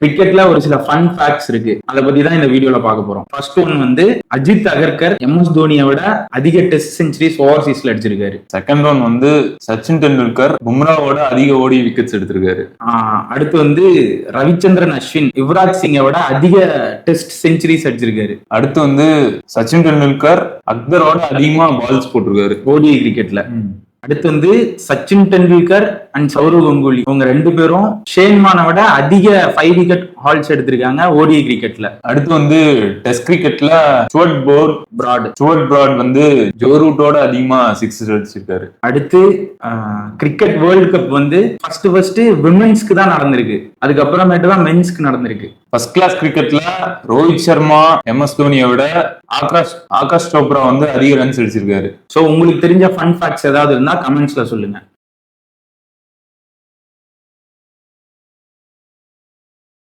கிரிக்கெட்ல ஒரு சில ஃபன் ஃபேக்ட்ஸ் இருக்கு. அதை பத்தி தான் இந்த வீடியோல பார்க்க போறோம். ஃபர்ஸ்ட் ஒன் வந்து அஜித் அகர்கர் எம்எஸ் தோனியை விட அதிக டெஸ்ட் செஞ்சுரிஸ் ஓவர்சீஸ்ல அடிச்சிருக்காரு. செகண்ட் ஒன் வந்து சச்சின் டெண்டுல்கர் பும்ராவோட அதிக ஓடி விக்கெட்ஸ் எடுத்திருக்காரு. அடுத்து வந்து ரவிச்சந்திரன் அஸ்வின் யுவராஜ் சிங்கை விட அதிக டெஸ்ட் செஞ்சுரிஸ் அடிச்சிருக்காரு. அடுத்து வந்து சச்சின் டெண்டுல்கர் அக்பரோட அதிகமா பால்ஸ் போட்டிருக்காரு ஓடிஐ கிரிக்கெட்ல. அடுத்து வந்து சச்சின் டெண்டுல்கர் அண்ட் சௌரவ் கங்குலி இவங்க ரெண்டு பேரும் ஷேன்மானை விட அதிக 5 விக்கெட் ஹால்ஸ் எடுத்திருக்காங்க ஓடிஐ கிரிக்கெட்ல. அடுத்து வந்து டெஸ்ட் கிரிக்கெட்ல ஸ்டுவர்ட் பிராட் வந்து ஜோ ரூட்டோட அதிகமா 6 அடிச்சிருக்காரு. அடுத்து கிரிக்கெட் வேர்ல்ட் கப் வந்து ஃபர்ஸ்ட் விமென்ஸ்க்கு தான் நடந்திருக்கு, அதுக்கப்புறமேட்டு தான் மென்ஸ்க்கு நடந்திருக்கு. ஃபர்ஸ்ட் கிளாஸ் கிரிக்கெட்ல ரோஹித் சர்மா எம்எஸ் தோனியை விட ஆகாஷ் சோப்ரா வந்து அதிக ரன்ஸ் அடிச்சிருக்காரு. சோ உங்களுக்கு தெரிஞ்ச ஃபன் ஃபேக்ட்ஸ் ஏதாவது இருந்தா கமெண்ட்ஸ்ல சொல்லுங்க.